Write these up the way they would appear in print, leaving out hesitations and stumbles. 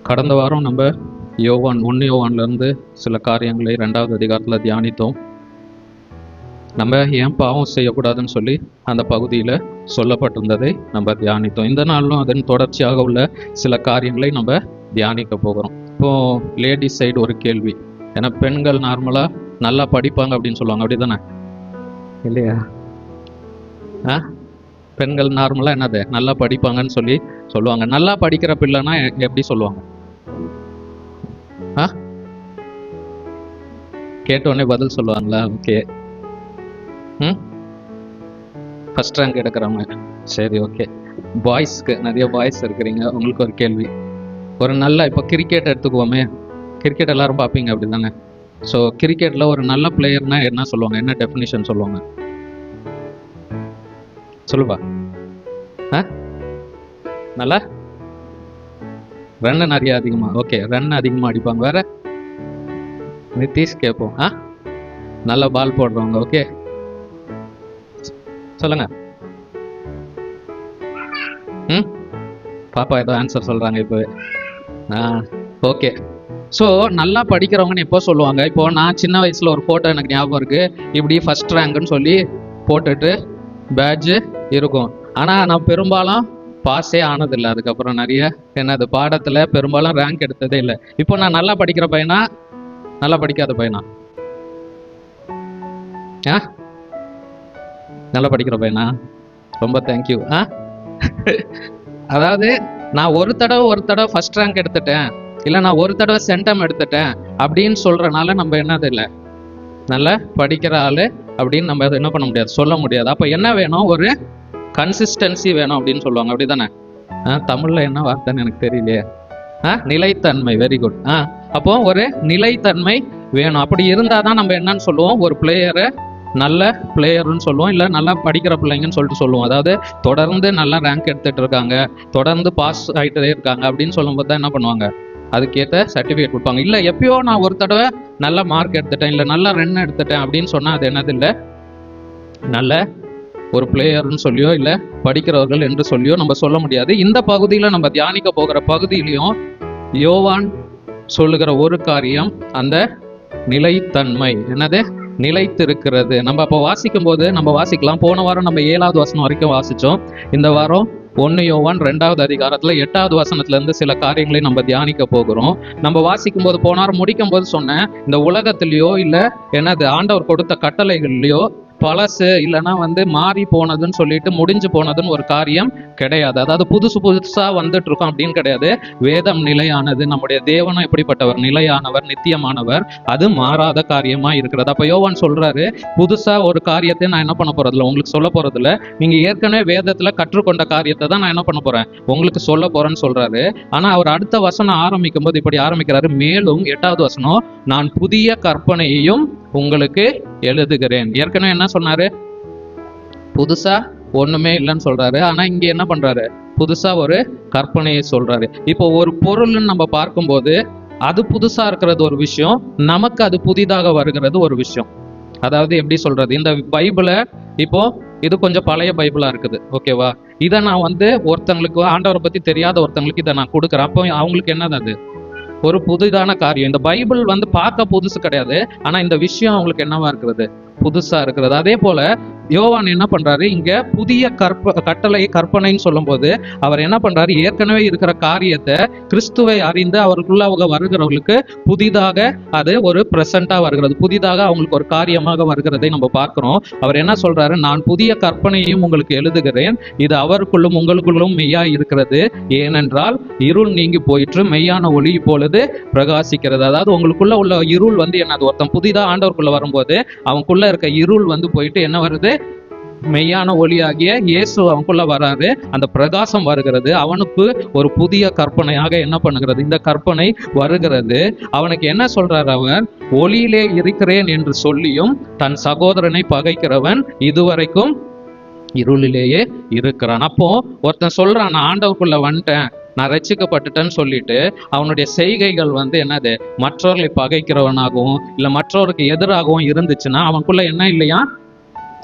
கடந்த வாரம் நம்ம யோவான் 1 யோவான்லேருந்து சில காரியங்களை 2வது அதிகாரத்தில் தியானித்தோம். நம்ம ஏன் பாவம் செய்யக்கூடாதுன்னு சொல்லி அந்த பகுதியில் சொல்லப்பட்டிருந்ததை நம்ம தியானித்தோம். இந்த நாளிலும் அதன் தொடர்ச்சியாக உள்ள சில காரியங்களை நம்ம தியானிக்க போகிறோம். இப்போது லேடிஸ் சைடு ஒரு கேள்வி, ஏன்னா பெண்கள் நார்மலாக நல்லா படிப்பாங்க அப்படின்னு சொல்லுவாங்க, அப்படி தானே இல்லையா? பெண்கள் நார்மலாக என்னது நல்லா படிப்பாங்கன்னு சொல்லி சொல்லுவாங்க. நல்லா படிக்கிற பிள்ளைனா எப்படி சொல்லுவாங்க? கேட்டோடனே பதில் சொல்லுவாங்களா? ஓகே, ஃபர்ஸ்ட் ரேங்க் எடுக்கிறவங்க. சரி, ஓகே. பாய்ஸ்க்கு நிறைய பாய்ஸ் இருக்கிறீங்க, உங்களுக்கு ஒரு கேள்வி. ஒரு நல்ல இப்போ கிரிக்கெட் எடுத்துக்குவோமே, கிரிக்கெட் எல்லாரும் பார்ப்பீங்க அப்படி தானே? ஸோ கிரிக்கெட்டில் ஒரு நல்ல பிளேயர்னா என்ன சொல்லுவாங்க? என்ன டெஃபினிஷன் சொல்லுவாங்க? சொல்லுவா. நல்லா ரன் நிறைய அதிகமா, ஓகே, ரன் அதிகமாக அடிப்பாங்க. வேற நிதிஷ் கேட்போம். நல்ல பால் போடுறவங்க. ஓகே, சொல்லுங்க. பாப்பா ஏதோ ஆன்சர் சொல்றாங்க இப்போ. ஓகே, ஸோ நல்லா படிக்கிறவங்கன்னு எப்போ சொல்லுவாங்க? இப்போ நான் சின்ன வயசுல ஒரு போட்டோ எனக்கு ஞாபகம் இருக்கு. இப்படி ஃபர்ஸ்ட் ரேங்க்னு சொல்லி போட்டுட்டு பேட்ஜ் இருக்கும். ஆனால் நான் பெரும்பாலும் பாஸே ஆனதில்லை. அதுக்கப்புறம் நிறைய என்னது பாடத்தில் பெரும்பாலும் ரேங்க் எடுத்ததே இல்லை. இப்போ நான் நல்லா படிக்கிற பையனா நல்லா படிக்காத பையனா? நல்லா படிக்கிற பையனா? ரொம்ப தேங்க்யூ. அதாவது நான் ஒரு தடவை ஃபர்ஸ்ட் ரேங்க் எடுத்துட்டேன், இல்லை நான் ஒரு தடவை சென்டம் எடுத்துட்டேன் அப்படின்னு சொல்றனால நம்ம என்னது இல்லை நல்லா படிக்கிற ஆளு அப்படின்னு நம்ம என்ன பண்ண முடியாது, சொல்ல முடியாது. அப்போ என்ன வேணும்? ஒரு கன்சிஸ்டன்சி வேணும் அப்படின்னு சொல்லுவாங்க, அப்படிதானே? தமிழ்ல என்ன வார்த்தைன்னு எனக்கு தெரியலையே. நிலைத்தன்மை. Very good. அப்போ ஒரு நிலைத்தன்மை வேணும். அப்படி இருந்தால் தான் நம்ம என்னன்னு சொல்லுவோம்? ஒரு பிளேயரை நல்ல பிளேயர்னு சொல்லுவோம், இல்லை நல்லா படிக்கிற பிள்ளைங்கன்னு சொல்லிட்டு சொல்லுவோம். அதாவது தொடர்ந்து நல்லா ரேங்க் எடுத்துட்டு இருக்காங்க, தொடர்ந்து பாஸ் ஆகிட்டே இருக்காங்க அப்படின்னு சொல்லும்போது தான் என்ன பண்ணுவாங்க? அதுக்கேற்ற சர்டிஃபிகேட் கொடுப்பாங்க. இல்லை எப்பயோ நான் ஒரு தடவை நல்ல மார்க் எடுத்துட்டேன், இல்லை நல்லா ரன் எடுத்துட்டேன் அப்படின்னு சொன்னால் அது என்னது இல்லை நல்ல ஒரு பிளேயர்னு சொல்லியோ இல்லை படிக்கிறவர்கள் என்று சொல்லியோ நம்ம சொல்ல முடியாது. இந்த பகுதியில் நம்ம தியானிக்க போகிற பகுதியிலையும் யோவான் சொல்லுகிற ஒரு காரியம் அந்த நிலைத்தன்மை. என்னது? நிலைத்திருக்கிறது. நம்ம அப்போ வாசிக்கும் போது நம்ம வாசிக்கலாம். போன வாரம் நம்ம 7வது வசனம் வரைக்கும் வாசித்தோம். இந்த வாரம் 1 யோவான் 2வது அதிகாரத்துல 8வது வசனத்துல இருந்து சில காரியங்களை நம்ம தியானிக்க போகிறோம். நம்ம வாசிக்கும் போது போன வாரம் முடிக்கும் போது சொன்னேன், இந்த உலகத்திலேயோ இல்லை என்னது ஆண்டவர் கொடுத்த கட்டளைகள்லையோ பழசு இல்லைன்னா மாறி போனதுன்னு சொல்லிட்டு முடிஞ்சு போனதுன்னு ஒரு காரியம் கிடையாது. அதாவது புதுசா வந்துட்டு இருக்கோம் அப்படின்னு கிடையாது. வேதம் நிலையானது. நம்முடைய தேவனும் எப்படிப்பட்டவர்? நிலையானவர், நித்தியமானவர், அது மாறாத காரியமா இருக்கிறது. அப்ப யோவான் சொல்றாரு, புதுசா ஒரு காரியத்தை நான் என்ன பண்ண போறதில்ல, உங்களுக்கு சொல்ல போறதில்ல. நீங்க ஏற்கனவே வேதத்துல கற்றுக்கொண்ட காரியத்தை தான் நான் என்ன பண்ண போறேன், உங்களுக்கு சொல்ல போறேன்னு சொல்றாரு. ஆனா அவர் அடுத்த வசனம் ஆரம்பிக்கும் போது இப்படி ஆரம்பிக்கிறாரு. மேலும் 8வது வசனம், நான் புதிய கற்பனையையும் உங்களுக்கு எழுதுகிறேன். ஏற்கனவே என்ன சொன்னாரு? புதுசா ஒண்ணுமே இல்லைன்னு சொல்றாரு. ஆனா இங்க என்ன பண்றாரு? புதுசா ஒரு கற்பனையை சொல்றாரு. இப்போ ஒரு பொருள்னு நம்ம பார்க்கும்போது அது புதுசா இருக்கிறது ஒரு விஷயம், நமக்கு அது புதிதாக வருகிறது ஒரு விஷயம். அதாவது எப்படி சொல்றது? இந்த பைபிளை இப்போ இது கொஞ்சம் பழைய பைபிளா இருக்குது, ஓகேவா? இதை நான் ஒருத்தங்களுக்கு ஆண்டவரை பத்தி தெரியாத ஒருத்தங்களுக்கு இதை நான் கொடுக்குறேன். அப்போ அவங்களுக்கு என்னது? அது ஒரு புதிதான காரியம். இந்த பைபிள் பார்க்க புதுசு கிடையாது, ஆனா இந்த விஷயம் அவங்களுக்கு என்னவா இருக்கிறது? புதுசா இருக்கிறது. அதே போல யோவான் என்ன பண்றாரு? இங்க புதிய கட்டளை கற்பனைன்னு சொல்லும் போது அவர் என்ன பண்றாரு? ஏற்கனவே இருக்கிற காரியத்தை கிறிஸ்துவை அறிந்து அவருக்குள்ள வருகிறவர்களுக்கு புதிதாக அது ஒரு பிரசண்டா வருகிறது, புதிதாக அவங்களுக்கு ஒரு காரியமாக வருகிறதை நம்ம பார்க்கிறோம். அவர் என்ன சொல்றாரு? நான் புதிய கற்பனையையும் உங்களுக்கு எழுதுகிறேன், இது அவருக்குள்ளும் உங்களுக்குள்ளும் மெய்யா இருக்கிறது, ஏனென்றால் இருள் நீங்கி போயிற்று, மெய்யான ஒளி இப்பொழுது பிரகாசிக்கிறது. அதாவது உங்களுக்குள்ள உள்ள இருள் என்னது? ஒருத்தன் புதிதா ஆண்டவருக்குள்ள வரும்போது அவனுக்குள்ள இருக்க இருள் போயிட்டு என்ன வருது? மெய்யான ஒளியாகிய இயேசு அவனுக்குள்ள வராரு, அந்த பிரகாசம் வருகிறது. அவனுக்கு ஒரு புதிய கற்பனையாக என்ன பண்ணுகிறது? இந்த கற்பனை வருகிறது. அவனுக்கு என்ன சொல்றாரு? அவர் ஒளியிலே இருக்கிறேன் என்று சொல்லியும் தன் சகோதரனை பகைக்கிறவன் இதுவரைக்கும் இருளிலேயே இருக்கிறான். அப்போ ஒருத்தன் சொல்றான், நான் ஆண்டவருக்குள்ள வந்துட்டேன், நான் ரட்சிக்கப்பட்டுட்டேன்னு சொல்லிட்டு அவனுடைய செய்கைகள் என்னது? மற்றவர்களை பகைக்கிறவனாகவும் இல்லை மற்றவருக்கு எதிராகவும் இருந்துச்சுன்னா அவனுக்குள்ள என்ன இல்லையா?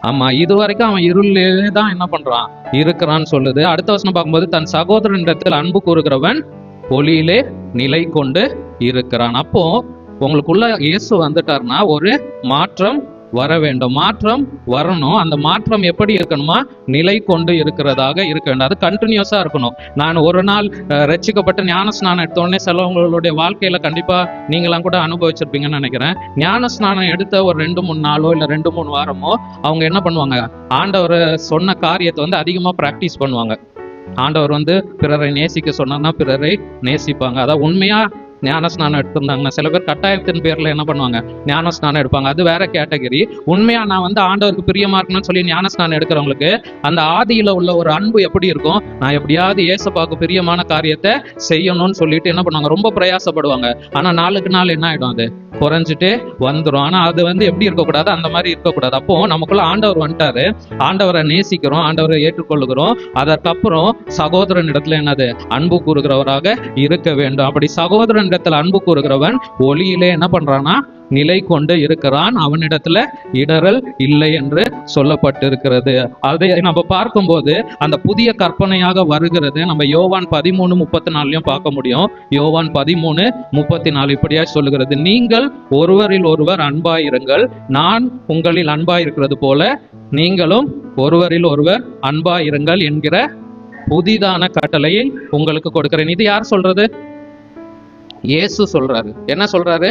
ஆமா, இது வரைக்கும் அவன் இருளிலே தான் என்ன பண்றான்? இருக்கிறான்னு சொல்லுது. அடுத்த வசனம் பார்க்கும்போது, தன் சகோதரனிடத்தில் அன்பு கூறுகிறவன் ஒளியிலே நிலை கொண்டு இருக்கிறான். அப்போ உங்களுக்குள்ள இயேசு வந்துட்டார்னா ஒரு மாற்றம் வர வேண்டும், மாற்றம் வரணும். அந்த மாற்றம் எப்படி இருக்கணுமா? நிலை கொண்டு இருக்கிறதாக இருக்க வேண்டும். அது கண்டினியூஸா இருக்கணும். நான் ஒரு நாள் ரட்சிக்கப்பட்டு ஞான ஸ்நானம் எடுத்த உடனே சிலவங்களுடைய வாழ்க்கையில கண்டிப்பா நீங்களாம் கூட அனுபவிச்சிருப்பீங்கன்னு நினைக்கிறேன். ஞான ஸ்நானம் எடுத்த ஒரு 2-3 நாளோ இல்ல 2-3 வாரமோ அவங்க என்ன பண்ணுவாங்க, ஆண்டவர் சொன்ன காரியத்தை வந்து அதிகமா பிராக்டிஸ் பண்ணுவாங்க. ஆண்டவர் வந்து பிறரை நேசிக்க சொன்னா பிறரை நேசிப்பாங்க. அதான் உண்மையா ஞானஸ்நானம் எடுத்திருந்தாங்கன்னா, சில பேர் கட்டாயத்தின் பேர்ல என்ன பண்ணுவாங்க, ஞானஸ்நானம் எடுப்பாங்க. அது வேற கேட்டகரி. உண்மையா நான் வந்து ஆண்டவருக்கு பிரியமா இருக்கணும்னு சொல்லி ஞானஸ்நானம் எடுக்கிறவங்களுக்கு அந்த ஆதியில உள்ள ஒரு அன்பு எப்படி இருக்கும், நான் எப்படியாவது ஏசப்பாவுக்கு பிரியமான காரியத்தை செய்யணும்னு சொல்லிட்டு என்ன பண்ணுவாங்க, ரொம்ப பிரயாசப்படுவாங்க. ஆனா நாளுக்கு நாள் என்ன ஆயிடும், அது குறைஞ்சிட்டு வந்துடும். ஆனா அது வந்து எப்படி இருக்கக்கூடாது, அந்த மாதிரி இருக்கக்கூடாது. அப்போ நமக்குள்ள ஆண்டவர் வந்துட்டாரு, ஆண்டவரை நேசிக்கிறோம், ஆண்டவரை ஏற்றுக்கொள்ளுகிறோம். அதற்கப்புறம் சகோதரன் இடத்துல என்னது, அன்பு கூறுகிறவராக இருக்க வேண்டும். அப்படி சகோதரன் இடத்துல அன்பு கூறுகிறவன் ஒளியிலே என்ன பண்றான்னா நிலை கொண்டு இருக்கிறான், அவனிடத்துல இடரல் இல்லை என்று சொல்லப்பட்டிருக்கிறது. அதை நம்ம பார்க்கும்போது அந்த புதிய கற்பனையாக வருகிறது. நம்ம யோவான் 13:34 பார்க்க முடியும். யோவான் 13:34 இப்படியா சொல்லுகிறது, நீங்கள் ஒருவரில் ஒருவர் அன்பாயிருங்கள், நான் உங்களில் அன்பாயிருக்கிறது போல நீங்களும் ஒருவரில் ஒருவர் அன்பாயிருங்கள் என்கிற புதிதான கட்டளையை உங்களுக்கு கொடுக்கிறேன். இது யார் சொல்றது? இயேசு சொல்றாரு. என்ன சொல்றாரு?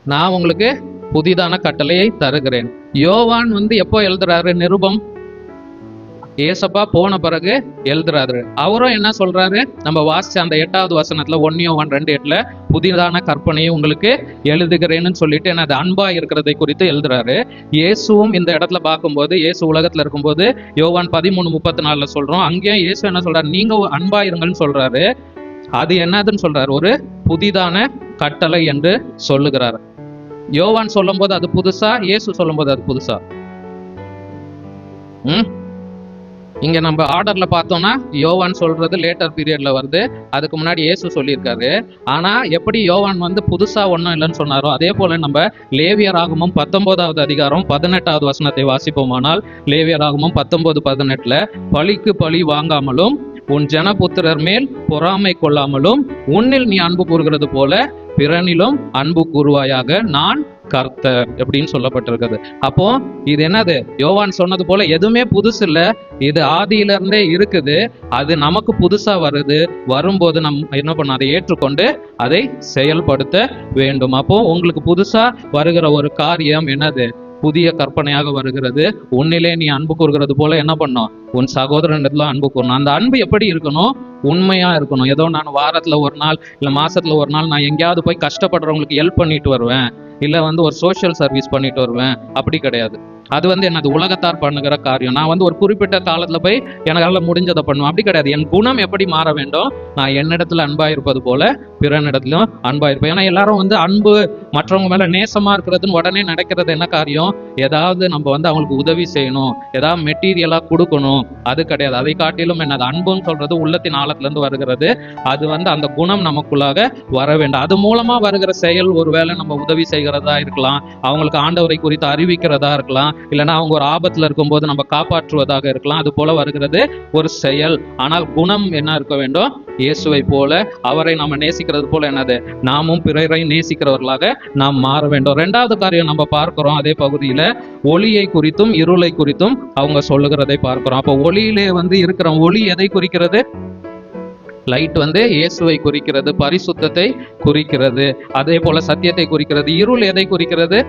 நான் உங்களுக்கு புதிதான கட்டளையை தருகிறேன். யோவான் வந்து எப்போ எழுதுறாரு நிருபம்? ஏசப்பா போன பிறகு எழுதுறாரு. அவரும் என்ன சொல்றாரு, நம்ம வாசிச்ச அந்த 8வது வசனத்துல 1 யோவான் 2:8 புதிதான கற்பனையை உங்களுக்கு எழுதுகிறேன்னு சொல்லிட்டு என்னது, அன்பா இருக்கிறதை குறித்து எழுதுறாரு. இயேசுவும் இந்த இடத்துல பார்க்கும்போது, இயேசு உலகத்துல இருக்கும்போது யோவான் 13:34 சொல்றோம், அங்கேயும் இயேசு என்ன சொல்றாரு, நீங்க அன்பா இருங்கன்னு சொல்றாரு. அது என்னதுன்னு சொல்றாரு, ஒரு புதிதான கட்டளை என்று சொல்லுகிறார். யோவான் சொல்லும் போது அது புதுசா, இயேசு சொல்லும் போது அது புதுசா? இங்க நம்ம ஆர்டர்ல பார்த்தோம்னா யோவான் சொல்றது லேட்டர் பீரியட்ல வருது, அதுக்கு முன்னாடி இயேசு சொல்லியிருக்காரு. ஆனா எப்படி யோவான் வந்து புதுசா ஒன்றும் இல்லைன்னு சொன்னாரோ, அதே போல நம்ம லேவியராகமம் 19வது அதிகாரம் 18வது வசனத்தை வாசிப்போமானால், லேவியராகமம் 19:18 பழிக்கு பழி வாங்காமலும் உன் ஜனபுத்திரர் மேல் பொறாமை கொள்ளாமலும் உன்னில் நீ அன்பு கூறுகிறது போல பிறனிலும் அன்பு கூறுவாயாக, நான் கர்த்தர் எப்படின்னு சொல்லப்பட்டிருக்கிறது. அப்போ இது என்னது, யோவான் சொன்னது போல எதுவுமே புதுசு இல்ல, இது ஆதியில இருந்தே இருக்குது. அது நமக்கு புதுசா வருது. வரும்போது நம்ம என்ன பண்ண, அதை ஏற்றுக்கொண்டு அதை செயல்படுத்த வேண்டும். அப்போ உங்களுக்கு புதுசா வருகிற ஒரு காரியம் என்னது, புதிய கற்பனையாக வருகிறது. உன்னிலே நீ அன்பு கூறுகிறது போல என்ன பண்ணும், உன் சகோதரனிடத்துல அன்பு கூறணும். அந்த அன்பு எப்படி இருக்கணும், உண்மையா இருக்கணும். ஏதோ நான் வாரத்துல ஒரு நாள் இல்ல மாசத்துல ஒரு நாள் நான் எங்கேயாவது போய் கஷ்டப்படுறவங்களுக்கு ஹெல்ப் பண்ணிட்டு வருவேன், இல்ல வந்து ஒரு சோஷியல் சர்வீஸ் பண்ணிட்டு வருவேன், அப்படி கிடையாது. அது வந்து என்னது, உலகத்தார் பண்ணுகிற காரியம். நான் வந்து ஒரு குறிப்பிட்ட காலத்துல போய் எனக்கால முடிஞ்சதை பண்ணுவேன், அப்படி கிடையாது. என் குணம் எப்படி மாற வேண்டும், நான் என்னிடத்துல அன்பா இருப்பது போல பிறனிடத்திலும் அன்பா இருப்பேன். ஏன்னா எல்லாரும் வந்து அன்பு, மற்றவங்க மேல நேசமா இருக்கிறதுன்னு உடனே நடக்கிறது என்ன காரியம், ஏதாவது நம்ம வந்து அவங்களுக்கு உதவி செய்யணும், ஏதாவது மெட்டீரியலா கொடுக்கணும், அது கிடையாது. அதை காட்டிலும் என்னது, அன்புன்னு சொல்றது உள்ளத்தின் ஆழத்துல இருந்து வருகிறது. அது வந்து அந்த குணம் நமக்குள்ளாக வர வேண்டும். அது மூலமா வருகிற செயல், ஒருவேளை நம்ம உதவி செய்கிறதா இருக்கலாம், அவங்களுக்கு ஆண்டவரை குறித்து அறிவிக்கிறதா இருக்கலாம், இல்லைன்னா அவங்க ஒரு ஆபத்துல இருக்கும்போது நம்ம காப்பாற்றுவதாக இருக்கலாம். அது போல வருகிறது ஒரு செயல். ஆனால் குணம் என்ன இருக்க வேண்டும், இயேசுவை போல, அவரை நம்ம நேசிக்கிறது போல என்னது, நாமும் பிறரை நேசிக்கிறவர்களாக நாம் மாற வேண்டும். 2வது காரியம் நம்ம பார்க்கிறோம் அதே பகுதியில, ஒளியை குறித்தும் இருளை குறித்தும் அவங்க சொல்லுகிறதை பார்க்கிறோம். அப்போ ஒளியிலே வந்து இருக்கிற ஒளி எதை குறிக்கிறது, லைட் வந்து இயேசுவை குறிக்கிறது, பரிசுத்தத்தை குறிக்கிறது, அதே போல சத்தியத்தை குறிக்கிறது. இருள் எதை குறிக்கிறது,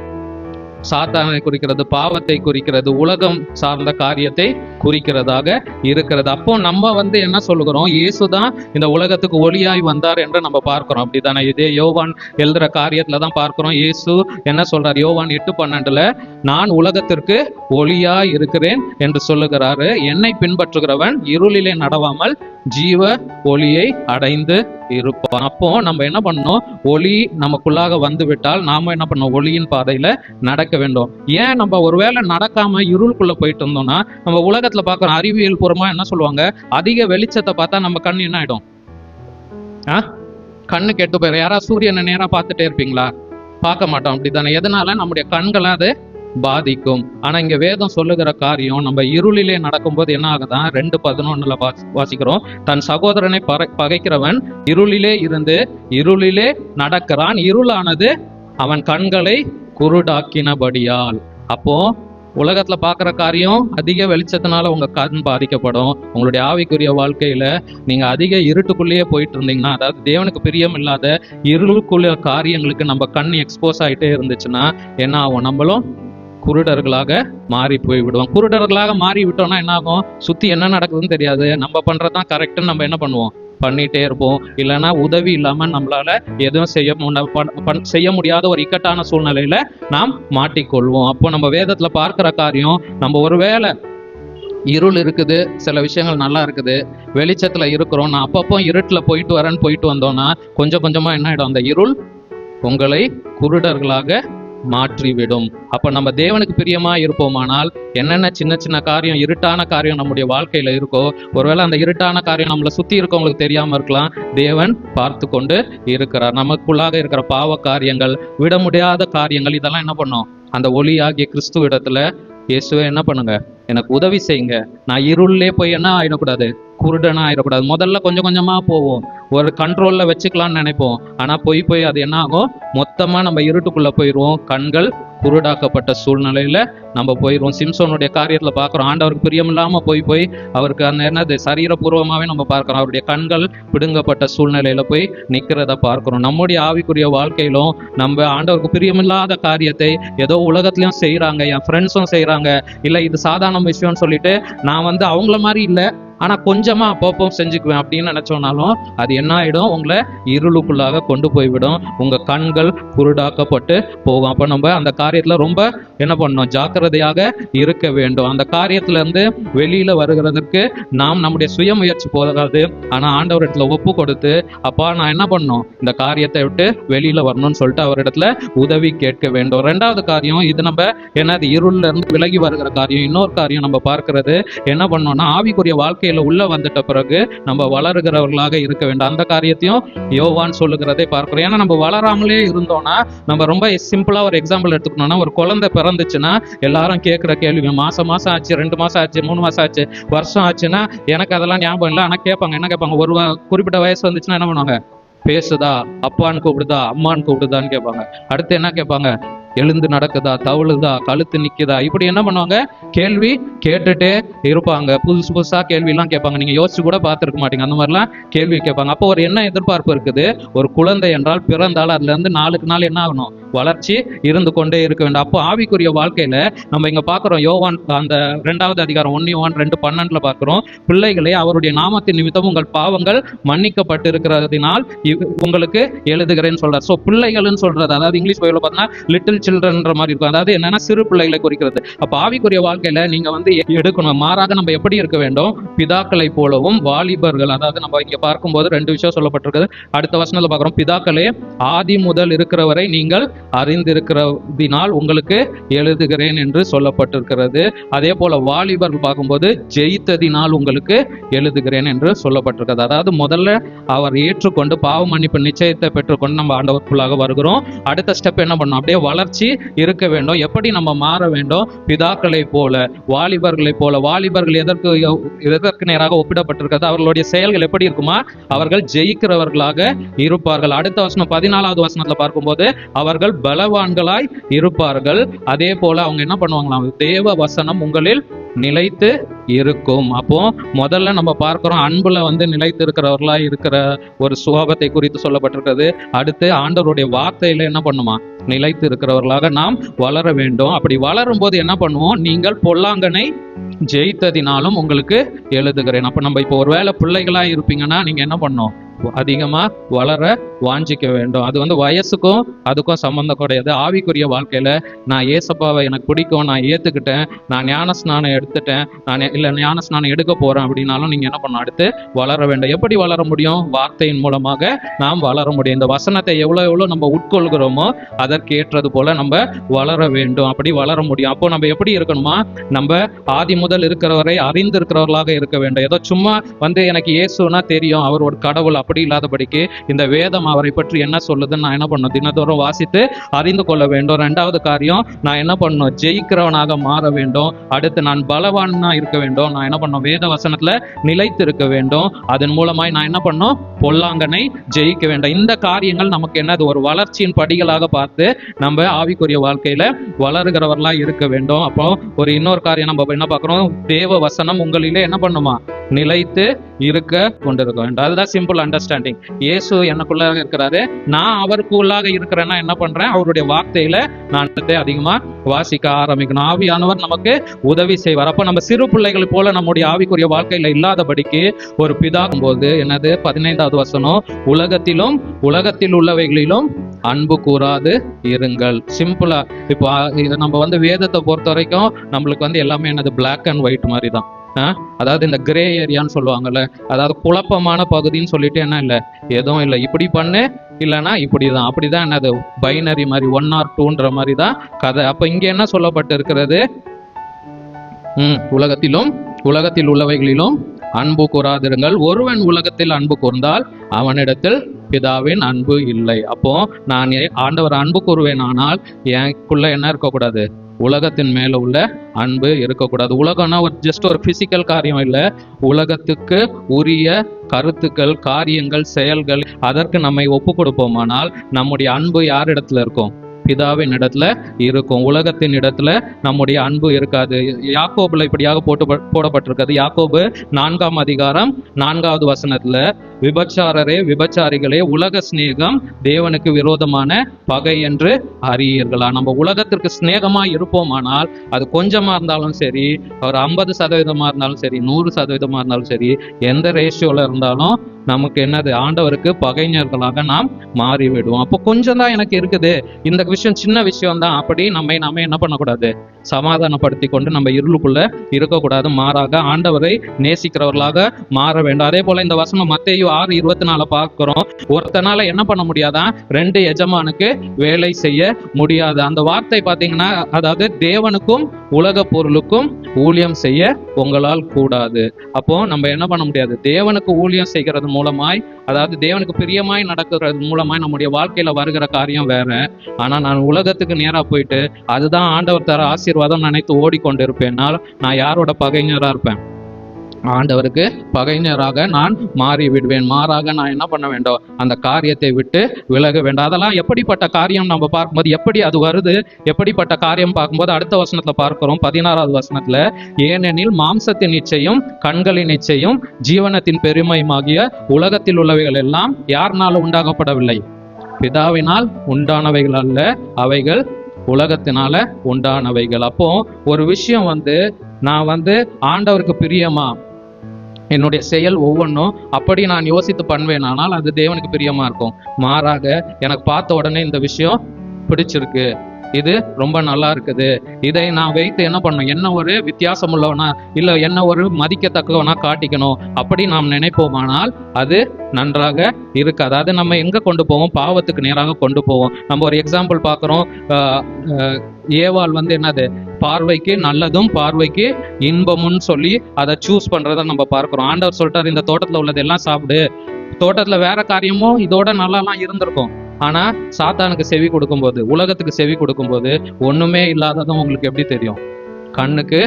சாத்தானை குறிக்கிறது, பாவத்தை குறிக்கிறது, உலகம் சார்ந்த காரியத்தை குறிக்கிறதாக இருக்கிறது. அப்போ நம்ம வந்து என்ன சொல்லுகிறோம், இயேசுதான் இந்த உலகத்துக்கு ஒளியாய் வந்தார் என்று நம்ம பார்க்கிறோம். அப்படித்தானே? இதே யோவான் எழுதுற காரியத்துல தான் பார்க்கிறோம். இயேசு என்ன சொல்றார், யோவான் 8:12 நான் உலகத்திற்கு ஒளியாய் இருக்கிறேன் என்று சொல்லுகிறாரு. என்னை பின்பற்றுகிறவன் இருளிலே நடவாமல் ஜீவ ஒளியை அடைந்து இருப்பான். அப்போ நம்ம என்ன பண்ணணும், ஒளி நமக்குள்ளாக வந்து விட்டால் நாம என்ன பண்ணோம், ஒளியின் பாதையில நடக்க வேண்டும். ஏன் நம்ம ஒருவேளை நடக்காம இருளுக்குள்ள போயிட்டு இருந்தோம்னா, நம்ம உலகத்துல பார்க்கறோம், அறிவியல் பூர்வமா என்ன சொல்லுவாங்க, அதிக வெளிச்சத்தை பார்த்தா நம்ம கண் என்ன ஆயிடும், கண்ணு கெட்டு போயிடும். யாராவது சூரியனை நேரா பார்த்துட்டே இருப்பீங்களா? பார்க்க மாட்டோம், அப்படித்தானே? எதனால, நம்முடைய கண்களை அது பாதிக்கும். ஆனா இங்க வேதம் சொல்லுகிற காரியம் நம்ம இருளிலே நடக்கும்போது என்ன ஆகுதான், 2:11 வாசிக்கிறோம், தன் சகோதரனை பகைக்கிறவன் இருளிலே இருந்து இருளிலே நடக்கிறான், இருளானது அவன் கண்களை குருடாக்கினபடியால். அப்போ உலகத்துல பாக்குற காரியம் அதிக வெளிச்சத்தினால உங்க கண் பாதிக்கப்படும். உங்களுடைய ஆவிக்குரிய வாழ்க்கையில நீங்க அதிக இருட்டுக்குள்ளேயே போயிட்டு இருந்தீங்கன்னா, அதாவது தேவனுக்கு பிரியம் இல்லாத இருளுக்குள்ள காரியங்களுக்கு நம்ம கண் எக்ஸ்போஸ் ஆகிட்டே இருந்துச்சுன்னா என்ன ஆகும், நம்மளும் குருடர்களாக மாறி போய்விடுவோம். குருடர்களாக மாறி விட்டோம்னா என்ன ஆகும், சுத்தி என்ன நடக்குதுன்னு தெரியாது, நம்ம பண்றதுதான் கரெக்ட்னு நம்ம என்ன பண்ணுவோம், பண்ணிட்டே இருப்போம். இல்லைன்னா உதவி இல்லாம நம்மளால எதுவும் செய்ய முடியாத ஒரு இக்கட்டான சூழ்நிலையில நாம் மாட்டிக்கொள்வோம். அப்போ நம்ம வேதத்துல பார்க்கிற காரியம், நம்ம ஒருவேளை இருள் இருக்குது, சில விஷயங்கள் நல்லா இருக்குது, வெளிச்சத்துல இருக்கிறோம், நான் அப்பப்போ இருட்டுல போயிட்டு வந்தோம்னா கொஞ்சம் கொஞ்சமா என்ன ஆயிடும், அந்த இருள் உங்களை குருடர்களாக மாற்றிவிடும். அப்ப நம்ம தேவனுக்கு பிரியமா இருப்போமானால் என்னென்ன சின்ன சின்ன காரியம், இருட்டான காரியம் நம்முடைய வாழ்க்கையில இருக்கோ, ஒருவேளை அந்த இருட்டான காரியம் நம்மளை சுத்தி இருக்கவங்களுக்கு தெரியாம இருக்கலாம், தேவன் பார்த்து கொண்டு இருக்கிறார். நமக்குள்ளாக இருக்கிற பாவ காரியங்கள், விட முடியாத காரியங்கள், இதெல்லாம் என்ன பண்ணும், அந்த ஒளியாகிய கிறிஸ்துவ இடத்துல இயேசுவே என்ன பண்ணுங்க, எனக்கு உதவி செய்யுங்க, நான் இருளே போய் என்ன ஆயிடக்கூடாது, குருடனா ஆயிடக்கூடாது. முதல்ல கொஞ்சம் கொஞ்சமா போவோம், ஒரு கண்ட்ரோல்ல வச்சுக்கலாம்னு நினைப்போம். ஆனா போய் அது என்ன ஆகும், மொத்தமா நம்ம இருட்டுக்குள்ள போயிடுவோம், கண்கள் குருடாக்கப்பட்ட சூழ்நிலையில நம்ம போயிடுவோம். சிம்சோனுடைய காரியத்துல பாக்குறோம், ஆண்டவருக்கு பிரியமில்லாம போய் அவருக்கு அந்த என்னது சரீரபூர்வமாவே நம்ம பார்க்கிறோம், அவருடைய கண்கள் பிடுங்கப்பட்ட சூழ்நிலையில போய் நிக்கிறத பார்க்கிறோம். நம்முடைய ஆவிக்குரிய வாழ்க்கையிலும் நம்ம ஆண்டவருக்கு பிரியமில்லாத காரியத்தை ஏதோ உலகத்திலயும் செய்யறாங்க, என் ஃப்ரெண்ட்ஸும் செய்யறாங்க, இல்ல இது சாதாரண விஷயம்னு சொல்லிட்டு நான் அவங்கள மாதிரி இல்லை, ஆனா கொஞ்சமா அப்பப்போ செஞ்சுக்குவேன் அப்படின்னு நினைச்சோம்னாலும் அது என்ன ஆயிடும், உங்களை இருளுக்குள்ளாக கொண்டு போய்விடும், உங்க கண்கள் குருடாக்கப்பட்டு போகும். அப்ப நம்ம அந்த காரியத்துல ரொம்ப என்ன பண்ணணும், ஜாக்கிரதையாக இருக்க வேண்டும். அந்த காரியத்துல இருந்து வெளியில வருகிறதுக்கு நாம் நம்முடைய சுயமுயற்சி போதாது, ஆனா ஆண்டவரிடத்துல ஒப்பு கொடுத்து, அப்பா நான் என்ன பண்ணணும், இந்த காரியத்தை விட்டு வெளியில வரணும்னு சொல்லிட்டு அவரிடத்துல உதவி கேட்க வேண்டும். ரெண்டாவது காரியம், இது நம்ம என்னது இருள்ல இருந்து விலகி வருகிற காரியம். இன்னொரு காரியம் நம்ம பார்க்கிறது என்ன பண்ணோம்னா, ஆவிக்குரிய வாழ்க்கை உள்ள வந்துட்ட பிறகு நம்ம வளருகிறவர்களாக இருக்க வேண்டும். அந்த காரியத்தையும் யோவான் சொல்லுகிறதை பார்க்கிறோம். ஏன்னா நம்ம வளராமலே இருந்தோம்னா, நம்ம ரொம்ப சிம்பிளா ஒரு எக்ஸாம்பிள் எடுத்துக்கணும்னா, ஒரு குழந்தை பிறந்துச்சுன்னா எல்லாரும் கேட்கிற கேள்வி, மாசம் ஆச்சு, 2 மாசம் ஆச்சு, 3 மாசம் ஆச்சு, வருஷம் ஆச்சுன்னா எனக்கு அதெல்லாம் ஞாபகம் இல்லை. ஆனா கேட்பாங்க, என்ன கேட்பாங்க, ஒரு குறிப்பிட்ட வயசு வந்துச்சுன்னா என்ன பண்ணுவாங்க, பேசுதா, அப்பான்னு கூப்பிடுதா, அம்மான்னு கூப்பிடுதான்னு கேட்பாங்க. அடுத்து என்ன கேட்பாங்க, எழுந்து நடக்குதா, தவழுதா, கழுத்து நிக்குதா, இப்படி என்ன பண்ணுவாங்க, கேள்வி கேட்டுட்டே இருப்பாங்க. புதுசா கேள்வி எல்லாம் கேட்பாங்க, நீங்க யோசிச்சு கூட பார்த்துருக்க மாட்டீங்க, அந்த மாதிரிலாம் கேள்வி கேட்பாங்க. அப்போ ஒரு என்ன எதிர்பார்ப்பு இருக்குது, ஒரு குழந்தை என்றால் பிறந்தால் அதுல இருந்து நாளுக்கு நாள் என்ன ஆகணும், வளர்ச்சி இருந்து கொண்டே இருக்க வேண்டும். அப்போ ஆவிக்குரிய வாழ்க்கையில நம்ம இங்க பாக்குறோம், யோவான் அந்த 2வது அதிகாரம் 1 யோவான் 2:12 பார்க்கிறோம், பிள்ளைகளை அவருடைய நாமத்தின் நிமித்தம் உங்கள் பாவங்கள் மன்னிக்கப்பட்டு இருக்கிறதினால் உங்களுக்கு எழுதுகிறேன்னு சொல்றாரு. ஸோ பிள்ளைகள்னு சொல்றது, அதாவது இங்கிலீஷ் பைபிள்ல பார்த்தீங்கன்னா லிட்டில் சில்ட்ரன்ற மாதிரி இருக்கும், அதாவது என்னன்னா சிறு பிள்ளைகளை குறிக்கிறது. அப்ப ஆவிக்குரிய வாழ்க்கையில நீங்க எடுக்கணும். மாறாக நம்ம எப்படி இருக்க வேண்டும், பிதாக்களை போலவும் வாலிபர்கள், அதாவது நம்ம இங்க பார்க்கும்போது 2 விஷயம் சொல்லப்பட்டிருக்கிறது. அடுத்த வசனத்துல பார்க்கிறோம், பிதாக்களே ஆதி முதல் இருக்கிறவரை நீங்கள் அறிந்திருக்கிறதினால் உங்களுக்கு எழுதுகிறேன் என்று சொல்லப்பட்டிருக்கிறது. அதே போல வாலிபர்கள் பார்க்கும்போது ஜெயித்ததினால் உங்களுக்கு எழுதுகிறேன் என்று சொல்லப்பட்டிருக்கிறது. அதாவது முதல்ல அவர் ஏற்றுக்கொண்டு பாவ மன்னிப்பு நிச்சயத்தை பெற்றுக்கொண்டு நம்ம ஆண்டவருக்குள்ளாக வருகிறோம். அடுத்த ஸ்டெப் என்ன பண்ணணும், அப்படியே வளர்ச்சி இருக்க வேண்டும். எப்படி நம்ம மாற வேண்டும், பிதாக்களை போல வாலிபர்களை போல. வாலிபர்கள் எதற்கு நேராக ஒப்பிடப்பட்டிருக்கிறது, அவர்களுடைய செயல்கள் எப்படி இருக்குமா, அவர்கள் ஜெயிக்கிறவர்களாக இருப்பார்கள். அடுத்த வசனம் 14வது வசனத்துல பார்க்கும்போது அவர்கள் பலவான்களாய் இருப்பார்கள். அதே போல அவங்க என்ன பண்ணுவாங்களாம், தேவ வசனம் உங்களில் நிலைத்து இருக்கும். அப்போ முதல்ல நம்ம பார்க்கிறோம், அன்புல நிலைத்து இருக்கிறவர்களா இருக்கிற ஒரு சுபாவத்தை குறித்து சொல்லப்பட்டிருக்கிறது. அடுத்து ஆண்டவருடைய வார்த்தையில என்ன பண்ணுமா, நிலைத்து இருக்கிறவர்களாக நாம் வளர வேண்டும். அப்படி வளரும் போது என்ன பண்ணுவோம், நீங்கள் பொல்லாங்கனை ஜெயித்ததினாலும் உங்களுக்கு எழுதுகிறேன். அப்ப நம்ம இப்போ ஒருவேளை பிள்ளைகளா இருப்பீங்கன்னா நீங்க என்ன பண்ணணும், அதிகமா வளர வாஞ்சிக்க வேண்டும். அது வயசுக்கும் அதுக்கும் சம்பந்தம் கிடையாது. ஆவிக்குரிய வாழ்க்கையில நான் ஏசப்பாவை எனக்கு பிடிக்கும், நான் ஏத்துக்கிட்டேன், நான் ஞான ஸ்நானம் எடுத்துட்டேன், நான் இல்ல ஞான ஸ்நானம் எடுக்க போறேன் அப்படின்னாலும் நீங்க என்ன பண்ணணும், அடுத்து வளர வேண்டும். எப்படி வளர முடியும், வார்த்தையின் மூலமாக நாம் வளர முடியும். இந்த வசனத்தை எவ்வளவு நம்ம உட்கொள்கிறோமோ அதற்கு ஏற்றது போல நம்ம வளர வேண்டும். அப்படி வளர முடியும். அப்போ நம்ம எப்படி இருக்கணுமா, நம்ம ஆதி முதல் இருக்கிறவரை அறிந்து இருக்கிறவர்களாக இருக்க வேண்டும். ஏதோ சும்மா எனக்கு இயேசுனா தெரியும், அவர் ஒரு கடவுள் அப்படி இல்லாதபடிக்கு இந்த வேதம் அவரை பற்றி என்ன சொல்லுதுன்னு நான் என்ன பண்ணணும், தினத்தோறும் வாசித்து அறிந்து கொள்ள வேண்டும். ரெண்டாவது காரியம், நான் என்ன பண்ணணும், ஜெயிக்கிறவனாக மாற வேண்டும். அடுத்து நான் பலவானா இருக்க வேண்டும். நான் என்ன பண்ணணும், வேத வசனத்துல நிலைத்து இருக்க வேண்டும். அதன் மூலமாய் நான் என்ன பண்ணணும், பொல்லாங்கனை ஜெயிக்க வேண்டும். இந்த காரியங்கள் நமக்கு என்னது, ஒரு வளர்ச்சியின் படிகளாக பார்த்து நம்ம ஆவிக்குரிய வாழ்க்கையில வளருகிறவர்களா இருக்க வேண்டும். அப்போ ஒரு இன்னொரு காரியம் நம்ம என்ன பார்க்கிறோம், தேவ வசனம் உங்களிலே என்ன பண்ணுமா, நிலைத்து இருக்க கொண்டிருக்க வேண்டும். அதுதான் சிம்பிள் அண்டர்ஸ்டாண்டிங். இயேசு எனக்குள்ளாக இருக்கிறாரு, நான் அவருக்குள்ளாக இருக்கிறேன்னா என்ன பண்றேன், அவருடைய வார்த்தையில நான் அதிகமா வாசிக்க ஆரம்பிக்கணும். ஆவியானவர் நமக்கு உதவி செய்வார். அப்ப நம்ம சிறு பிள்ளைகள் போல நம்முடைய ஆவிக்குரிய வாழ்க்கையில இல்லாதபடிக்கு ஒரு பிதாகும் போது என்னது, 15வது வசனம், உலகத்தில் உள்ளவைகளிலும் அன்பு கூறாது இருங்கள். சிம்பிளா இப்போ நம்ம வேதத்தை பொறுத்த வரைக்கும் நம்மளுக்கு எல்லாமே என்னது, பிளாக் அண்ட் ஒயிட் மாதிரி தான். அதாவது இந்த கிரே ஏரியான்னு சொல்லுவாங்கல்ல, அதாவது குழப்பமான பகுதின்னு சொல்லிட்டு என்ன இல்லை, எதுவும் இல்லை, இப்படி பண்ணு இல்லைன்னா இப்படிதான், அப்படிதான் என்னது, பைனரி மாதிரி 1 or 2ன்ற மாதிரி தான் கதை. அப்ப இங்க என்ன சொல்லப்பட்டு இருக்கிறது, உலகத்தில் உள்ளவைகளிலும் அன்பு கூறாதிருங்கள். ஒருவன் உலகத்தில் அன்பு கூர்ந்தால் அவனிடத்தில் பிதாவின் அன்பு இல்லை. அப்போ நான் ஆண்டவர் அன்பு கூறுவேன், ஆனால் எனக்குள்ள என்ன இருக்கக்கூடாது, உலகத்தின் மேல உள்ள அன்பு இருக்கக்கூடாது. உலகம்னா ஜஸ்ட் ஒரு பிசிக்கல் காரியம் இல்லை, உலகத்துக்கு உரிய கருத்துக்கள், காரியங்கள், செயல்கள், அதற்கு நம்மை ஒப்பு கொடுப்போமானால் நம்முடைய அன்பு யார் இடத்துல இருக்கும், பிதாவின் இடத்துல இருக்கும். உலகத்தின் இடத்துல நம்முடைய அன்பு இருக்காது. யாக்கோபுல இப்படியாக போடப்பட்டிருக்கிறது. யாக்கோபு 4ஆம் அதிகாரம் 4வது வசனத்துல, விபச்சாரிகளே, உலக சிநேகம் தேவனுக்கு விரோதமான பகை என்று அறியீர்களா. நம்ம உலகத்திற்கு சிநேகமா இருப்போமானால், அது கொஞ்சமா இருந்தாலும் சரி, ஒரு 50% இருந்தாலும் சரி, 100% இருந்தாலும் சரி, எந்த ரேஷியோல இருந்தாலும் நமக்கு என்னது, ஆண்டவருக்கு பகைஞர்களாக நாம் மாறிவிடுவோம். அப்போ கொஞ்சம் தான் எனக்கு இருக்குது, இந்த விஷயம் சின்ன விஷயம் தான், அப்படி நம்ம என்ன பண்ணக்கூடாது, சமாதானப்படுத்தி கொண்டு நம்ம இருளுக்குள்ள இருக்கக்கூடாது. மாறாக ஆண்டவரை நேசிக்கிறவர்களாக மாற வேண்டும். அதே போல இந்த வசனம் மத்தேயு 6:24 பார்க்கிறோம். ஒருத்தனால என்ன பண்ண முடியாதான், 2 எஜமானுக்கு வேலை செய்ய முடியாது. அந்த வார்த்தை பார்த்தீங்கன்னா, அதாவது தேவனுக்கும் உலக பொருளுக்கும் ஊழியம் செய்ய உங்களால் கூடாது. அப்போ நம்ம என்ன பண்ண முடியாது, தேவனுக்கு ஊழியம் செய்கிறது மூலமாய், அதாவது தேவனுக்கு பிரியமாய் நடக்கிறது மூலமாய் நம்முடைய வாழ்க்கையில வருகிற காரியம் வேற. ஆனா நான் உலகத்துக்கு நேரா போயிட்டு அதுதான் ஆண்டவர் தர ஆசீர்வாதம் நினைத்து ஓடிக்கொண்டிருப்பேனால் நான் யாரோட பகைஞரா இருப்பேன், ஆண்டவருக்கு பகைஞராக நான் மாறி விடுவேன். மாறாக நான் என்ன பண்ண வேண்டும், அந்த காரியத்தை விட்டு விலக வேண்டும். அதெல்லாம் எப்படிப்பட்ட காரியம் நம்ம பார்க்கும்போது எப்படி அது வருது, எப்படிப்பட்ட காரியம் பார்க்கும்போது அடுத்த வசனத்துல பார்க்கிறோம், 16வது வசனத்துல, ஏனெனில் மாம்சத்தின் இச்சையும் கண்களின் இச்சையும் ஜீவனத்தின் பெருமையுமாகிய உலகத்தில் உள்ளவைகள் எல்லாம் யார்னால உண்டாகப்படவில்லை, பிதாவினால் உண்டானவைகள் அல்ல, அவைகள் உலகத்தினால உண்டானவைகள். அப்போ ஒரு விஷயம் நான் ஆண்டவருக்கு பிரியமா என்னுடைய செயல் ஒவ்வொன்றும் அப்படி நான் யோசித்து பண்ணுவேனானால் அது தேவனுக்கு பிரியமா இருக்கும். மாறாக எனக்கு பார்த்த உடனே இந்த விஷயம் பிடிச்சிருக்கு, இது ரொம்ப நல்லா இருக்குது, இதை நான் வைத்து என்ன பண்ணணும், என்ன ஒரு வித்தியாசம் உள்ளவனா இல்லை என்ன ஒரு மதிக்கத்தக்கவனா காட்டிக்கணும், அப்படி நாம் நினைப்போமானால் அது நன்றாக இருக்காது. அதை நம்ம எங்க கொண்டு போவோம், பாவத்துக்கு நேராக கொண்டு போவோம். நம்ம ஒரு எக்ஸாம்பிள் பார்க்குறோம். ஏவாள் என்னது, பார்வைக்கு நல்லதும் பார்வைக்கு இன்பமுன்னு சொல்லி அதை சூஸ் பண்றதை நம்ம பார்க்கிறோம். ஆண்டவர் சொல்லிட்டாரு, இந்த தோட்டத்துல உள்ளது எல்லாம் சாப்பிடு. தோட்டத்துல வேற காரியமும் இதோட நல்லாலாம் இருந்திருக்கும். ஆனா சாத்தானுக்கு செவி கொடுக்கும்போது, உலகத்துக்கு செவி கொடுக்கும்போது ஒண்ணுமே இல்லாததும் உங்களுக்கு எப்படி தெரியும், கண்ணுக்கு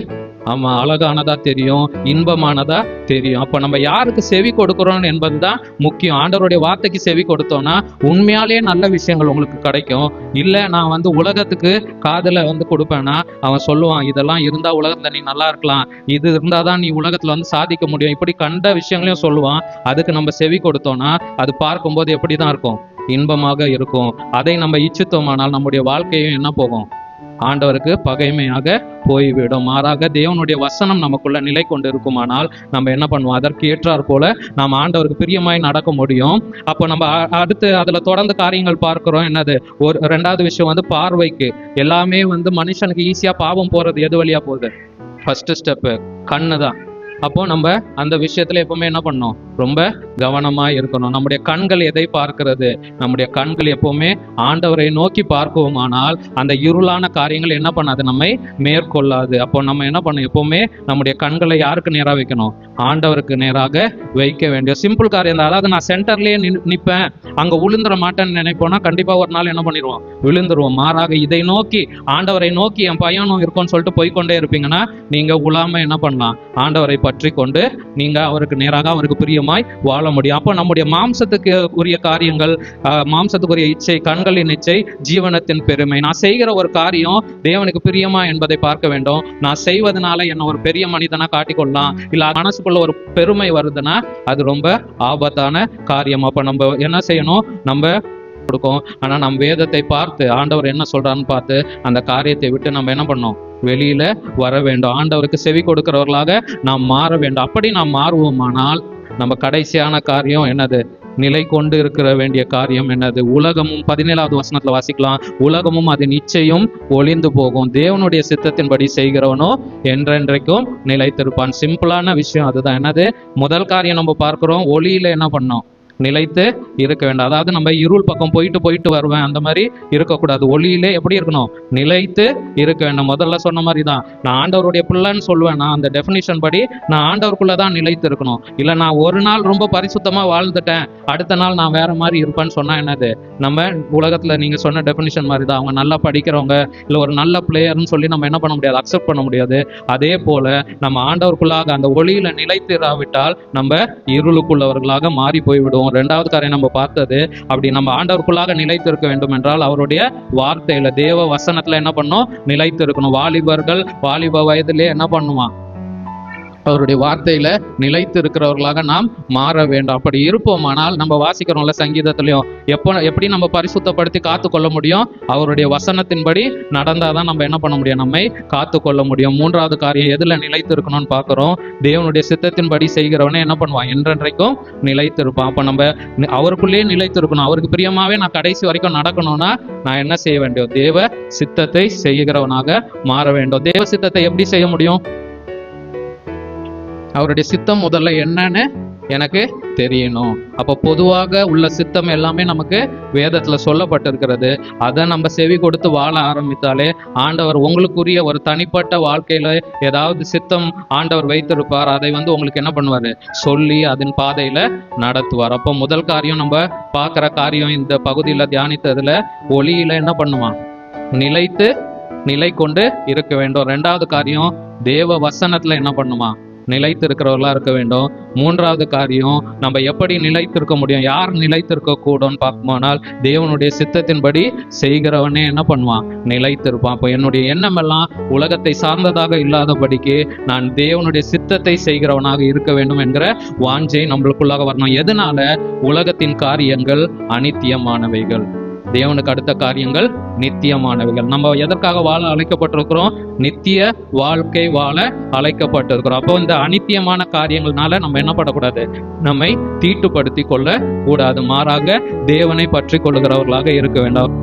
அழகானதா தெரியும், இன்பமானதா தெரியும். அப்ப நம்ம யாருக்கு செவி கொடுக்கிறோம் என்பதுதான் முக்கியம். ஆண்டவருடைய வார்த்தைக்கு செவி கொடுத்தோம்னா உண்மையாலேயே நல்ல விஷயங்கள் உங்களுக்கு கிடைக்கும். இல்ல நான் உலகத்துக்கு காதுல கொடுப்பேன்னா அவன் சொல்லுவான், இதெல்லாம் இருந்தா உலகத்துல நீ நல்லா இருக்கலாம், இது இருந்தாதான் நீ உலகத்துல சாதிக்க முடியும், இப்படி கண்ட விஷயங்களையும் சொல்லுவான். அதுக்கு நம்ம செவி கொடுத்தோம்னா அது பார்க்கும்போது எப்படிதான் இருக்கும், இன்பமாக இருக்கும். அதை நம்ம இச்சித்தோமானால் நம்முடைய வாழ்க்கையும் என்ன போகும், ஆண்டவருக்கு பகைமையாக போய்விடும். மாறாக தேவனுடைய வசனம் நமக்குள்ள நிலை கொண்டு இருக்குமானால் நம்ம என்ன பண்ணுவோம், அதற்கு ஏற்றாற் போல நாம் ஆண்டவருக்கு பிரியமாய் நடக்க முடியும். அப்போ நம்ம அடுத்து அதுல தொடர்ந்து காரியங்கள் பார்க்கிறோம். என்னது, ஒரு 2வது விஷயம் பார்வைக்கு. எல்லாமே மனுஷனுக்கு ஈஸியா பாவம் போறது எது வழியா போகுது, ஃபர்ஸ்ட் ஸ்டெப்பு கண்ணு தான். அப்போ நம்ம அந்த விஷயத்துல எப்பவுமே என்ன பண்ணணும், ரொம்ப கவனமா இருக்கணும். நம்முடைய கண்கள் எதை பார்க்கிறது? நம்முடைய கண்கள் எப்பவுமே ஆண்டவரை நோக்கி பார்க்குவோமானால் அந்த இருளான காரியங்கள் என்ன பண்ணாது, நம்மை மேற்கொள்ளாது. அப்போ நம்ம என்ன பண்ணணும், எப்பவுமே நம்முடைய கண்களை யாருக்கு நேராக வைக்கணும், ஆண்டவருக்கு நேராக வைக்க வேண்டிய சிம்பிள் காரியம் தான். அதாவது நான் சென்டர்லயே நிற்பேன், அங்க விழுந்துட மாட்டேன்னு நினைப்போம்னா கண்டிப்பா ஒரு நாள் என்ன பண்ணிடுவோம், விழுந்துருவோம். மாறாக இதை நோக்கி, ஆண்டவரை நோக்கி என் பையனும் இருக்கும்னு சொல்லிட்டு போய்கொண்டே இருப்பீங்கன்னா நீங்க உலாம என்ன பண்ணலாம், ஆண்டவரை பற்றி கொண்டு நீங்க அவருக்கு நேராக, அவருக்கு பிரியமாய் வாழ முடியும். அப்போ நம்முடைய மாம்சத்துக்கு உரிய காரியங்கள், மாம்சத்துக்குரிய இச்சை, கண்களின் இச்சை, ஜீவனத்தின் பெருமை. நான் செய்கிற ஒரு காரியம் தேவனுக்கு பிரியமா என்பதை பார்க்க வேண்டும். நான் செய்வதனால என்ன ஒரு பெரிய மனிதனா காட்டிக்கொள்ளலாம், இல்ல மனசுக்குள்ள ஒரு பெருமை வருதுன்னா அது ரொம்ப ஆபத்தான காரியம். அப்ப நம்ம என்ன செய்யணும், நம்ம கொடுக்கும். ஆனா நம்ம வேதத்தை பார்த்து ஆண்டவர் என்ன சொல்றான்னு பார்த்து அந்த காரியத்தை விட்டு நம்ம என்ன பண்ணோம், வெளியில வர வேண்டும். ஆண்டவருக்கு செவி கொடுக்கிறவர்களாக நாம் மாற வேண்டும். அப்படி நாம் மாறுவோமானால் நம்ம கடைசியான காரியம் என்னது, நிலை கொண்டு இருக்கிற வேண்டிய காரியம் என்னது, உலகமும் 17வது வசனத்துல வாசிக்கலாம், உலகமும் அது நிச்சயம் ஒளிந்து போகும், தேவனுடைய சித்தத்தின்படி செய்கிறவனோ என்றென்றைக்கும் நிலைத்திருப்பான். சிம்பிளான விஷயம் அதுதான். என்னது, முதல் காரியம் நம்ம பார்க்கிறோம், ஒளியில என்ன பண்ணோம், நிலைத்து இருக்க வேண்டும். அதாவது நம்ம இருள் பக்கம் போயிட்டு வருவேன் அந்த மாதிரி இருக்கக்கூடாது. ஒளியிலே எப்படி இருக்கணும், நிலைத்து இருக்க வேண்டும். முதல்ல சொன்ன மாதிரி தான், நான் ஆண்டவருடைய பிள்ளைன்னு சொல்லுவேன், நான் அந்த டெஃபினிஷன் படி நான் ஆண்டவருக்குள்ளதான் நிலைத்து இருக்கணும். இல்ல நான் ஒரு நாள் ரொம்ப பரிசுத்தமா வாழ்ந்துட்டேன், அடுத்த நாள் நான் வேற மாதிரி இருப்பேன்னு சொன்னா என்னது, நம்ம உலகத்துல நீங்க சொன்ன டெஃபினிஷன் மாதிரி தான். அவங்க நல்லா படிக்கிறவங்க இல்ல ஒரு நல்ல பிளேயர்னு சொல்லி நம்ம என்ன பண்ண முடியாது, அக்செப்ட் பண்ண முடியாது. அதே போல நம்ம ஆண்டவருக்குள்ளாக அந்த ஒளியில நிலைத்திராவிட்டால் நம்ம இருளுக்குள்ளவர்களாக மாறி போய்விடுவோம். இரண்டாவது காரியம் நம்ம பார்த்தது, அப்படி நம்ம ஆண்டவருக்குள்ளாக நிலைத்திருக்க வேண்டும் என்றால் அவருடைய வார்த்தையில, தேவ வசனத்துல என்ன பண்ணணும், நிலைத்து இருக்கணும். வாலிபர்கள் வாலிப வயதிலே என்ன பண்ணுவான், அவருடைய வார்த்தையில நிலைத்து இருக்கிறவர்களாக நாம் மாற வேண்டும். அப்படி இருப்போமானால் நம்ம வாசிக்கிறோம்ல சங்கீதத்திலையும், எப்படி நம்ம பரிசுத்தப்படுத்தி காத்து கொள்ள முடியும், அவருடைய வசனத்தின்படி நடந்தாதான் நம்ம என்ன பண்ண முடியும், நம்மை காத்து கொள்ள முடியும். மூன்றாவது காரியம் எதுல நிலைத்து இருக்கணும்னு பார்க்கிறோம், தேவனுடைய சித்தத்தின்படி செய்கிறவனே என்ன பண்ணுவான், என்றென்றைக்கும் நிலைத்து இருப்பான். அப்ப நம்ம அவருக்குள்ளேயே நிலைத்து இருக்கணும். அவருக்கு பிரியமாவே நான் கடைசி வரைக்கும் நடக்கணும்னா நான் என்ன செய்ய வேண்டும், தேவ சித்தத்தை செய்கிறவனாக மாற வேண்டும். தேவ சித்தத்தை எப்படி செய்ய முடியும், அவருடைய சித்தம் முதல்ல என்னன்னு எனக்கு தெரியணும். அப்ப பொதுவாக உள்ள சித்தம் எல்லாமே நமக்கு வேதத்துல சொல்லப்பட்டிருக்கிறது. அதை நம்ம செவி கொடுத்து வாழ ஆரம்பித்தாலே ஆண்டவர் உங்களுக்குரிய ஒரு தனிப்பட்ட வாழ்க்கையில ஏதாவது சித்தம் ஆண்டவர் வைத்திருப்பார், அதை உங்களுக்கு என்ன பண்ணுவாரு, சொல்லி அதன் பாதையில நடத்துவார். அப்போ முதல் காரியம் நம்ம பார்க்கிற காரியம் இந்த பகுதியில தியானித்ததுல, ஒளியில என்ன பண்ணுவான், நிலை கொண்டு இருக்க வேண்டும். ரெண்டாவது காரியம் தேவ வசனத்துல என்ன பண்ணுமா, நிலைத்து இருக்கிறவர்களா இருக்க வேண்டும். மூன்றாவது காரியம் நம்ம எப்படி நிலைத்திருக்க முடியும், யார் நிலைத்திருக்க கூடும்னு பார்க்குமானால் தேவனுடைய சித்தத்தின்படி செய்கிறவனே என்ன பண்ணுவான், நிலைத்திருப்பான். அப்போ என்னுடைய எண்ணம் எல்லாம் உலகத்தை சார்ந்ததாக இல்லாதபடிக்கு நான் தேவனுடைய சித்தத்தை செய்கிறவனாக இருக்க வேண்டும் என்கிற வாஞ்சை நம்மளுக்குள்ளாக வரணும். எதனால, உலகத்தின் காரியங்கள் அனித்தியமானவைகள், தேவனுக்கு அடுத்த காரியங்கள் நித்தியமானவைகள். நம்ம எதற்காக வாழ அழைக்கப்பட்டிருக்கிறோம், நித்திய வாழ்க்கை வாழ அழைக்கப்பட்டிருக்கிறோம். அப்போ இந்த அனித்தியமான காரியங்கள்னால நம்ம என்ன பண்ணக்கூடாது, நம்மை தீட்டுப்படுத்தி கொள்ள கூடாது. மாறாக தேவனை பற்றி கொள்ளுகிறவர்களாக இருக்க வேண்டும்.